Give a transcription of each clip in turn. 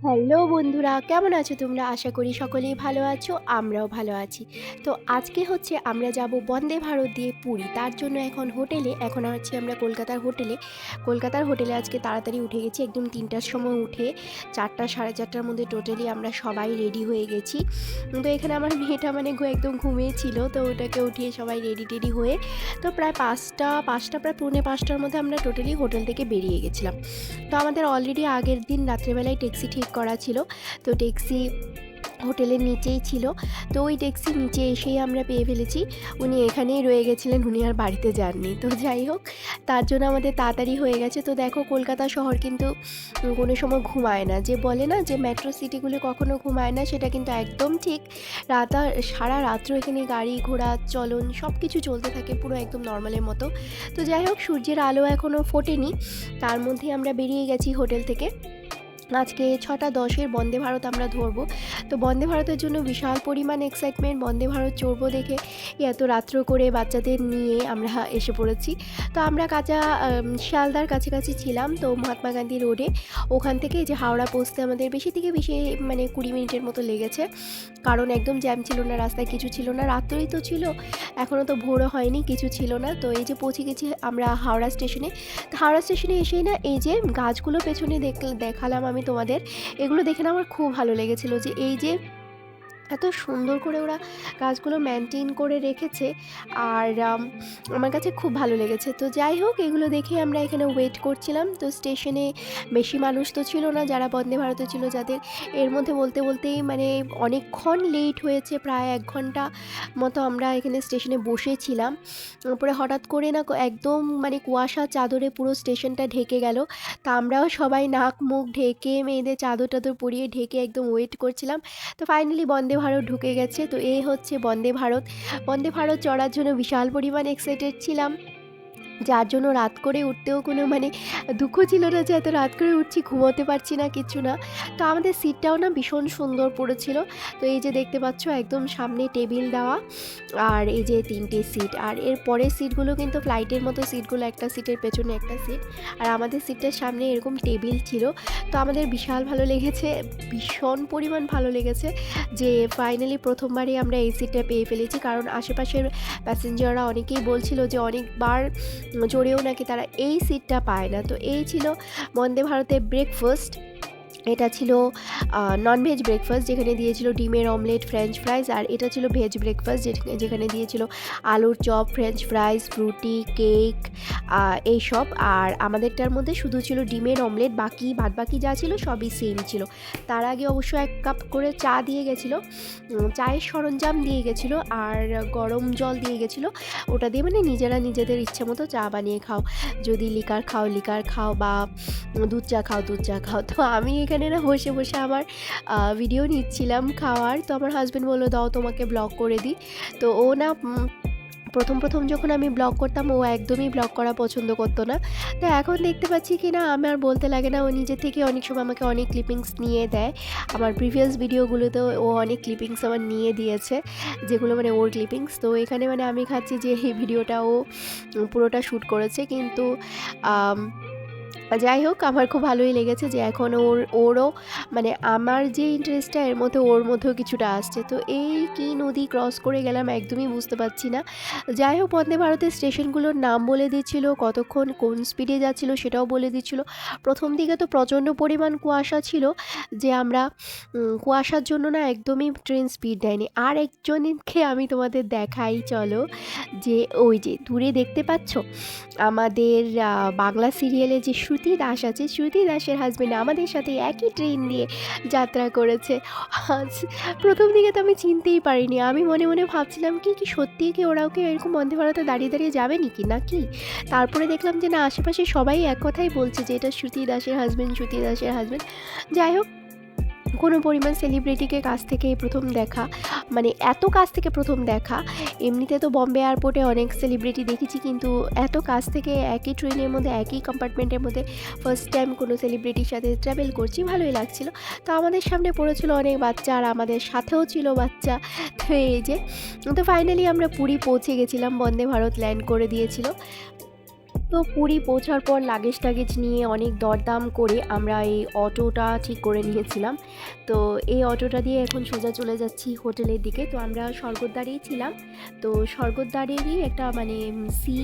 Hello বন্ধুরা, কেমন আছো তোমরা? আশা করি সকলেই ভালো আছো, আমরাও ভালো আছি। তো আজকে হচ্ছে আমরা যাব বন্দে ভারত দিয়ে পুরী। তার জন্য এখন আছি আমরা কলকাতার হোটেলে। কলকাতার হোটেলে আজকে তাড়াতাড়ি উঠে গেছি, একদম ৩টার সময় উঠে ৪টা সাড়ে ৪টার মধ্যে টোটালি আমরা সবাই রেডি হয়ে গেছি। তো এখানে আমার মেয়েটা মানে একদম ঘুমিয়েছিল, তো ওটাকে উঠিয়ে সবাই রেডি টেডি হয়ে তো প্রায় ৫টা প্রায় পৌনে ৫টার মধ্যে আমরা টোটালি হোটেল থেকে বেরিয়ে গেছিলাম। তো আমাদের অলরেডি আগের দিন রাত্রেবেলায় ট্যাক্সি ঠিক করা ছিল। তো ট্যাক্সি হোটেলের নিচেই ছিল। তো ওই ট্যাক্সি নিচে এসেই আমরা পেয়ে ফেলেছি। উনি এখানেই রয়ে গেছিলেন, উনি আর বাড়িতে যাননি। তো যাই হোক, তার জন্য আমাদের তাড়াতাড়ি হয়ে গেছে। তো দেখো, কলকাতা শহর কিন্তু কোনো সময় ঘুমায় না। যে বলে না যে মেট্রো সিটিগুলো কখনো ঘুমায় না, সেটা কিন্তু একদম ঠিক। সারা রাত্র এখানে গাড়ি ঘোড়া চলন সব কিছু চলতে থাকে, পুরো একদম নর্মালের মতো। তো যাই হোক, সূর্যের আলো এখনও ফোটেনি, তার মধ্যে আমরা বেরিয়ে গেছি হোটেল থেকে। আজকে 6:10 বন্দে ভারত আমরা ধরবো। তো বন্দে ভারতের জন্য বিশাল পরিমাণ এক্সাইটমেন্ট, বন্দে ভারত চড়বো দেখে এত রাত্র করে বাচ্চাদের নিয়ে আমরা এসে পড়েছি। তো আমরা শিয়ালদার কাছাকাছি ছিলাম, তো মহাত্মা গান্ধী রোডে। ওখান থেকে যে হাওড়া পৌঁছতে আমাদের বেশি থেকে বেশি মানে 20 মিনিটের মতো লেগেছে, কারণ একদম জ্যাম ছিল না, রাস্তায় কিছু ছিল না, রাত্রেই তো ছিল, এখনও তো ভোরও হয়নি, কিছু ছিল না। তো এই যে পৌঁছে গেছি আমরা হাওড়া স্টেশনে। তো হাওড়া স্টেশনে এসেই না, এই যে গাছগুলো পেছনে দেখালাম আমি তোমাদের, এগুলো দেখে না আমার খুব ভালো লেগেছিল যে এই যে এত সুন্দর করে ওরা গাছগুলো মেনটেন করে রেখেছে। আর আমার কাছে খুব ভালো লেগেছে। তো যাই হোক, এগুলো দেখে আমরা এখানে ওয়েট করছিলাম। তো স্টেশনে বেশি মানুষ তো ছিল না, যারা বন্দে ভারতে ছিল যাদের, এর মধ্যে বলতে বলতেই মানে অনেকক্ষণ লেট হয়েছে, প্রায় 1 ঘন্টা মতো আমরা এখানে স্টেশনে বসেছিলাম। তারপরে হঠাৎ করে না একদম মানে কুয়াশা চাদরে পুরো স্টেশনটা ঢেকে গেল। তা আমরাও সবাই নাক মুখ ঢেকে, মেয়েদের চাদর টাদর পরিয়ে ঢেকে একদম ওয়েট করছিলাম। তো ফাইনালি বন্দে ভারত ঢুকে গেছে। তো এই হচ্ছে বন্দে ভারত। বন্দে ভারত চড়ার জন্য বিশাল পরিমাণ এক্সাইটেড ছিলাম, যার জন্য রাত করে উঠতেও কোনো মানে দুঃখ ছিল না যে এত রাত করে উঠছি, ঘুমোতে পারছি না, কিছু না। তো আমাদের সিটটাও না ভীষণ সুন্দর পড়েছিল। তো এই যে দেখতে পাচ্ছ, একদম সামনে টেবিল দেওয়া, আর এই যে 3টে সিট, আর এর পরের সিটগুলো কিন্তু ফ্লাইটের মতো সিটগুলো, একটা সিটের পেছনে একটা সিট, আর আমাদের সিটটার সামনে এরকম টেবিল ছিল। তো আমাদের বিশাল ভালো লেগেছে, ভীষণ পরিমাণ ভালো লেগেছে যে ফাইনালি প্রথমবারই আমরা এই সিটটা পেয়ে ফেলেছি। কারণ আশেপাশের প্যাসেঞ্জাররা অনেকেই বলছিল যে অনেকবার চড়েও নাকি তারা এই সিটটা পায় না। তো এই ছিল বন্দে ভারতের ব্রেকফাস্ট। এটা ছিল ননভেজ ব্রেকফাস্ট, যেখানে দিয়েছিল ডিমের অমলেট, ফ্রেঞ্চ ফ্রাইজ। আর এটা ছিল ভেজ ব্রেকফাস্ট, যেখানে দিয়েছিল আলুর চপ, ফ্রেঞ্চ ফ্রাইজ, ফ্রুটি, কেক, এইসব। আর আমাদেরটার মধ্যে শুধু ছিল ডিমের অমলেট, বাকি যা ছিল সবই সেম ছিল। তার আগে অবশ্য 1 কাপ করে চা দিয়ে গেছিলো, চায়ের সরঞ্জাম দিয়ে গেছিলো, আর গরম জল দিয়ে গেছিলো। ওটা দিয়ে মানে নিজেরা নিজেদের ইচ্ছে মতো চা বানিয়ে খাও, যদি লিকার খাও বা দুধ চা খাও। তো আমি এখানে না বসে বসে আমার ভিডিও নিচ্ছিলাম খাওয়ার। তো আমার হাজব্যান্ড বললো, দাও তোমাকে ব্লগ করে দিই। তো ও না প্রথম যখন আমি ব্লগ করতাম, ও একদমই ব্লগ করা পছন্দ করতো না। তো এখন দেখতে পাচ্ছি কি না, আমার বলতে লাগে না, ও নিজে থেকে অনেক সময় আমাকে অনেক ক্লিপিংস নিয়ে দেয়। আমার প্রিভিয়াস ভিডিওগুলোতেও ও অনেক ক্লিপিংস আমার নিয়ে দিয়েছে, যেগুলো মানে ওর ক্লিপিংস। তো এখানে মানে আমি খাচ্ছি যে এই ভিডিওটা ও পুরোটা শ্যুট করেছে, কিন্তু যাই হোক, আমার খুব ভালোই লেগেছে যে এখন ওরও মানে আমার যে ইন্টারেস্টটা, এর মধ্যে ওর মধ্যেও কিছুটা আসছে। তো এই কি নদী ক্রস করে গেলাম একদমই বুঝতে পারছি না। যাই হোক, বন্দে ভারতের স্টেশনগুলোর নাম বলে দিচ্ছিল, কতক্ষণ কোন স্পিডে যাচ্ছিল সেটাও বলে দিচ্ছিল। প্রথম দিকে তো প্রচণ্ড পরিমাণ কুয়াশা ছিল, যে আমরা কুয়াশার জন্য না একদমই ট্রেন স্পিড দেয়নি। আর একজনকে আমি তোমাদের দেখাই, চলো, যে ওই যে দূরে দেখতে পাচ্ছ আমাদের বাংলা সিরিয়ালে যে শ্রুতি দাস আছে, শ্রুতি দাসের হাজব্যান্ড আমাদের সাথে একই ট্রেন দিয়ে যাত্রা করেছে। আজ প্রথম দিকে তো আমি চিনতেই পারিনি, আমি মনে মনে ভাবছিলাম কি সত্যিই কি ওরাও কি এরকম বন্দে ভারতে দাঁড়িয়ে দাঁড়িয়ে যাবে নাকি। তারপরে দেখলাম যে না, আশেপাশে সবাই এক কথাই বলছে যে এটা শ্রুতি দাসের হাজব্যান্ড। যাই হোক, কোনো পরিমাণ সেলিব্রিটিকে কাছ থেকে প্রথম দেখা, মানে এত কাছ থেকে প্রথম দেখা। এমনিতে তো বম্বে এয়ারপোর্টে অনেক সেলিব্রিটি দেখেছি, কিন্তু এত কাছ থেকে একই ট্রেনের মধ্যে, একই কম্পার্টমেন্টের মধ্যে ফার্স্ট টাইম কোনো সেলিব্রিটির সাথে ট্রাভেল করছি, ভালোই লাগছিল। তো আমাদের সামনে পড়েছিল অনেক বাচ্চা, আর আমাদের সাথেও ছিল বাচ্চা। তো এই যে, তো ফাইনালি আমরা পুরী পৌঁছে গেছিলাম, বন্দে ভারত ল্যান্ড করে দিয়েছিল। তো পুরী পৌঁছার পর লাগেজ-টাগেজ নিয়ে অনেক দরদাম করে আমরা এই অটোটা ঠিক করে নিয়েছিলাম। তো এই অটোটা দিয়ে এখন সোজা চলে যাচ্ছি হোটেলের দিকে। তো আমরা স্বর্গদ্বারেই ছিলাম। তো স্বর্গদ্বারেরই একটা মানে সি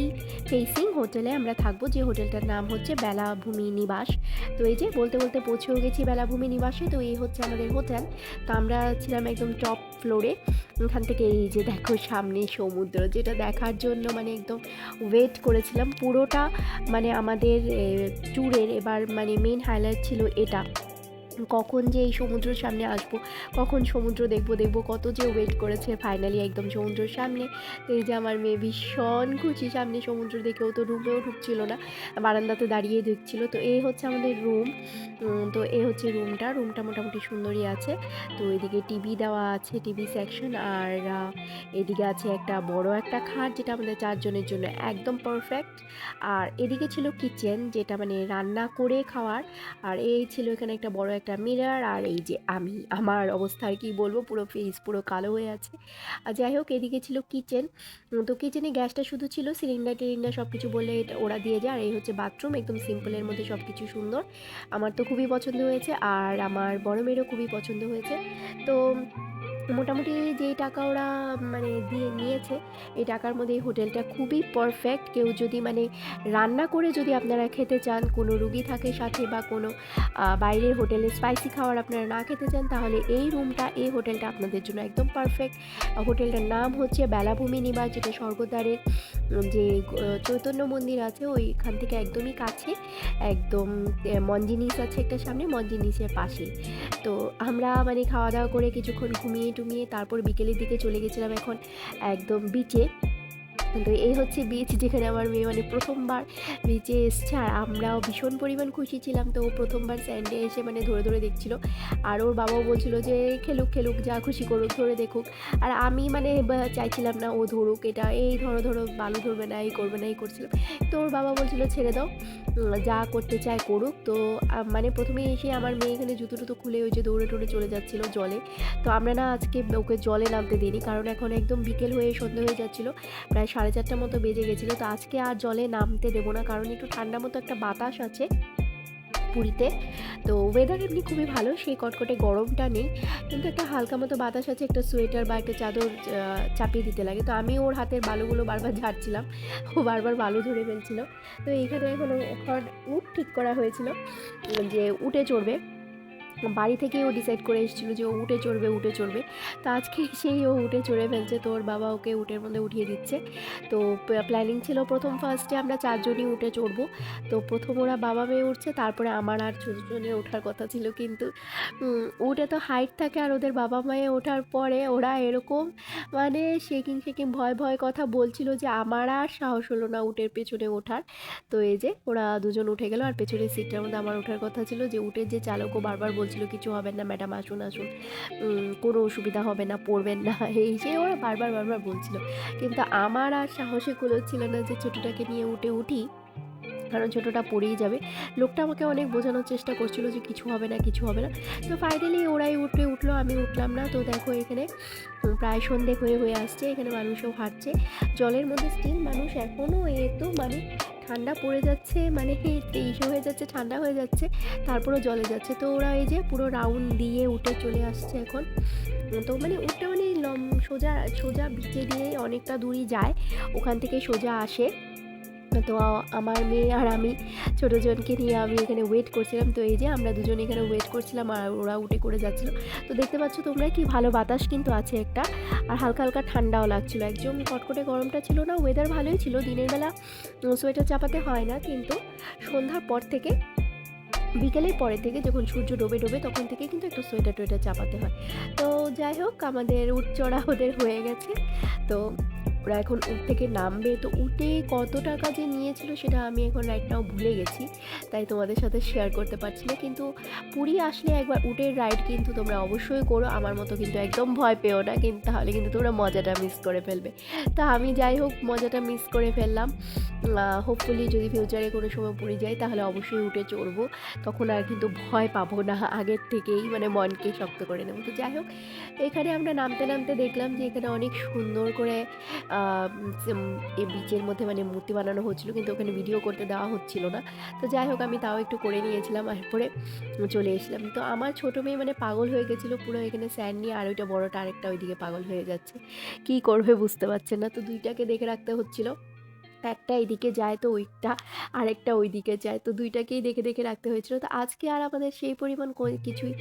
ফেসিং হোটেলে আমরা থাকবো, যে হোটেলটার নাম হচ্ছে বেলাভূমি নিবাস। তো এই যে বলতে, বলতে পৌঁছেও গেছি বেলাভূমি নিবাসে। তো এই হচ্ছে আমাদের হোটেল। তো আমরা ছিলাম একদম টপ ফ্লোরে। ওখান থেকে এই যে দেখো সামনে সমুদ্র, যেটা দেখার জন্য মানে একদম ওয়েট করেছিলাম পুরোটা। মানে আমাদের ট্যুরের এবার মানে মেইন হাইলাইট ছিল এটা, কখন যে এই সমুদ্রের সামনে আসবো, কখন সমুদ্র দেখবো কত যে ওয়েট করেছে, ফাইনালি একদম সমুদ্রের সামনে। তো এই যে আমার মেয়ে ভীষণ খুশি, সামনে সমুদ্র দেখেও তো রুমেও ঢুকছিল না, বারান্দাতে দাঁড়িয়ে দেখছিল। তো এই হচ্ছে আমাদের রুম। তো এই হচ্ছে রুমটা মোটামুটি সুন্দরই আছে। তো এদিকে টিভি দেওয়া আছে, টিভি সেকশন, আর এদিকে আছে একটা বড় একটা খাট, যেটা আমাদের 4 জনের জন্য একদম পারফেক্ট। আর এদিকে ছিল কিচেন, যেটা মানে রান্না করে খাওয়ার। আর এই ছিল এখানে একটা বড় একটা মিরর। আর এই যে আমার অবস্থা আর কি বলবো, পুরো ফেস পুরো কালো হয়ে আছে। আর যাই হোক, এদিকে ছিল কিচেন। তো কিচেনে গ্যাসটা শুধু ছিল, সিলিন্ডার সব কিছু বললে এটা ওরা দিয়ে যায়। আর এই হচ্ছে বাথরুম, একদম সিম্পলের মধ্যে সব কিছু সুন্দর। আমার তো খুবই পছন্দ হয়েছে, আর আমার বড় মেয়েরও খুবই পছন্দ হয়েছে। তো মোটামুটি যেই টাকা ওরা মানে দিয়ে নিয়েছে, এই টাকার মধ্যে এই হোটেলটা খুবই পারফেক্ট। কেউ যদি মানে রান্না করে যদি আপনারা খেতে চান, কোনো রুগী থাকে সাথে, বা কোনো বাইরের হোটেলে স্পাইসি খাবার আপনারা না খেতে চান, তাহলে এই রুমটা, এই হোটেলটা আপনাদের জন্য একদম পারফেক্ট। হোটেলটার নাম হচ্ছে বেলাভূমি নিবাস, যেটা স্বর্গদ্বারের যে চৈতন্য মন্দির আছে ওইখান থেকে একদমই কাছে। একদম মঞ্জিনিস আছে একটা সামনে, মঞ্জিনিসের পাশেই। তো আমরা মানে খাওয়া দাওয়া করে কিছুক্ষণ ঘুমিয়ে টুমিয়ে তারপর বিকেলের দিকে চলে গেছিলাম এখন একদম বিচে। তো এই হচ্ছে বিচ, যেখানে আমার মেয়ে মানে প্রথমবার বিচে এসছে, আর আমরাও ভীষণ পরিমাণ খুশি ছিলাম। তো ও প্রথমবার স্যান্ডে এসে মানে ধরে ধরে দেখছিল, আর ওর বাবাও বলছিল যে খেলুক যা খুশি করুক, ধরে দেখুক। আর আমি মানে চাইছিলাম না ও ধরুক, এটা এই ধরো বালু ধরবে না, এই করবে না, এই করছিলাম। তো ওর বাবা বলছিল ছেড়ে দাও, যা করতে চায় করুক। তো মানে প্রথমে এসে আমার মেয়ে এখানে জুতো টুতো খুলে ওই যে দৌড়ে টৌড়ে চলে যাচ্ছিল জলে। তো আমরা না আজকে ওকে জলে নামতে দিইনি, কারণ এখন একদম বিকেল হয়ে সন্ধ্যে হয়ে যাচ্ছিলো, প্রায় 4:30 মতো বেজে গেছিলো। তো আজকে আর জলে নামতে দেবো না, কারণ একটু ঠান্ডা মতো একটা বাতাস আছে পুরীতে। তো ওয়েদার এমনি খুবই ভালো, সেই কটকটে গরমটা নেই, কিন্তু একটা হালকা মতো বাতাস আছে, একটা সোয়েটার বা একটা চাদর চাপিয়ে দিতে লাগে। তো আমি ওর হাতের বালুগুলো বারবার ঝাড়ছিলাম, ও বারবার বালু ধরে ফেলছিল। তো এইখানে এখন উট ঠিক করা হয়েছিল, যে উটে চড়বে। বাড়ি থেকেই ও ডিসাইড করে এসেছিলো যে ও উটে চড়বে। তো আজকে সেই ও উটে চড়ে ফেলছে, তো ওর বাবা ওকে উটের মধ্যে উঠিয়ে দিচ্ছে। তো প্ল্যানিং ছিল ফার্স্টে আমরা 4 জনই উটে চড়বো। তো প্রথম ওরা বাবা মেয়ে উঠছে, তারপরে আমার আর ছোটো জনের ওঠার কথা ছিল, কিন্তু উটে তো হাইট থাকে, আর ওদের বাবা মায়ে ওঠার পরে ওরা এরকম মানে শেকিং ভয় কথা বলছিল যে আমার আর সাহস হলো না উটের পেছনে ওঠার। তো এই যে ওরা দুজন উঠে গেল, আর পেছনের সিটটার মধ্যে আমার ওঠার কথা ছিল। যে উটের যে চালকও বারবার বলছিল কিছু হবে না ম্যাডাম, আসুন কোনো অসুবিধা হবে না, পড়বেন না, এই যে ওরা বারবার বলছিল। কিন্তু আমার আর সাহসে কুলোচ্ছিল না যে ছোটোটাকে নিয়ে উঠি, কারণ ছোটোটা পড়েই যাবে। লোকটা আমাকে অনেক বোঝানোর চেষ্টা করছিল যে কিছু হবে না। তো ফাইনালি ওরাই উঠলো, আমি উঠলাম না। তো দেখো এখানে প্রায় সন্ধে হয়ে আসছে, এখানে মানুষও হাঁটছে জলের মধ্যে, স্টিল মানুষ এখনও তো মানে ঠান্ডা পড়ে যাচ্ছে, মানে 23 হয়ে যাচ্ছে, ঠান্ডা হয়ে যাচ্ছে, তারপরেও জলে যাচ্ছে। তো ওরা এই যে পুরো রাউন্ড দিয়ে উঠে চলে আসছে এখন। তো মানে উঠটা মানে সোজা বিচে দিয়ে অনেকটা দূরই যায়, ওখান থেকে সোজা আসে। তো আমার মেয়ে আর আমি ছোটো জনকে নিয়ে আমি এখানে ওয়েট করছিলাম। তো এই যে আমরা দুজন এখানে ওয়েট করছিলাম, আর ওরা উঠে করে যাচ্ছিলো। তো দেখতে পাচ্ছ তোমরা কি ভালো বাতাস কিন্তু আছে একটা, আর হালকা ঠান্ডাও লাগছিলো, একদম কটকটে গরমটা ছিল না। ওয়েদার ভালোই ছিল, দিনের বেলা সোয়েটার চাপাতে হয় না, কিন্তু সন্ধ্যার পর থেকে, বিকেলের পরে থেকে যখন সূর্য ডোবে তখন থেকে কিন্তু একটু সোয়েটার টোয়েটার চাপাতে হয়। তো যাই হোক, আমাদের উট চড়া ওদের হয়ে গেছে। তো ওরা এখন উট থেকে নামবে। তো উটে কত টাকা যে নিয়েছিল সেটা আমি এখন রাইট নাও ভুলে গেছি, তাই তোমাদের সাথে শেয়ার করতে পারছি না। কিন্তু পুরী আসলে একবার উটের রাইড কিন্তু তোমরা অবশ্যই করো, আমার মতো কিন্তু একদম ভয় পেও না, কিন্তু তাহলে কিন্তু তোমরা মজাটা মিস করে ফেলবে। তা আমি যাই হোক মজাটা মিস করে ফেললাম। হোপফুলি যদি ফিউচারে কোনো সময় পুরী যাই, তাহলে অবশ্যই উটে চড়বো, তখন আর কিন্তু ভয় পাবো না, আগের থেকেই মানে মনকে শক্ত করে নেবো। তো যাই হোক, এখানে আমরা নামতে দেখলাম যে এখানে অনেক সুন্দর করে এই বিচের মধ্যে মানে মূর্তি বানানো হচ্ছিলো, কিন্তু ওখানে ভিডিও করতে দেওয়া হচ্ছিল না। তো যাই হোক আমি তাও একটু করে নিয়েছিলাম, এরপরে চলে এসলাম। তো আমার ছোটো মেয়ে মানে পাগল হয়ে গেছিলো পুরো এখানে স্যান্ড নিয়ে, আর ওইটা বড়টা আরেকটা ওইদিকে পাগল হয়ে যাচ্ছে, কী করবে বুঝতে পারছে না। তো দুইটাকে দেখে রাখতে হচ্ছিলো, একটা এদিকে যায় তো ওইটা আরেকটা ওইদিকে যায়, তো দুইটাকেই দেখে দেখে রাখতে হয়েছিল। তো আজকে আর আমাদের সেই পরিমাণ কিছুই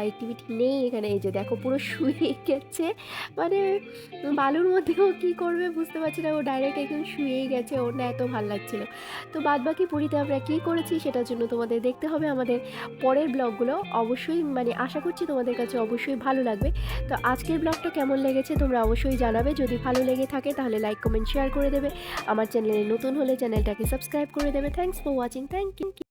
অ্যাক্টিভিটি নেই এখানে। এই যে দেখো পুরো শুয়ে গেছে, মানে বালুর মধ্যেও কী করবে বুঝতে পারছি না, ও ডাইরেক্ট একদম শুয়েই গেছে, ওর না এত ভালো লাগছিল। তো বাদবাকি পুরীতে আমরা কী করেছি সেটার জন্য তোমাদের দেখতে হবে আমাদের পরের ব্লগগুলো। অবশ্যই মানে আশা করছি তোমাদের কাছে অবশ্যই ভালো লাগবে। তো আজকের ব্লগটা কেমন লেগেছে তোমরা অবশ্যই জানাবে, যদি ভালো লেগে থাকে তাহলে লাইক কমেন্ট শেয়ার করে দেবে। আমার চ্যানেলে নতুন হলে চ্যানেলটাকে সাবস্ক্রাইব করে দেবে। Thanks for watching, thank you.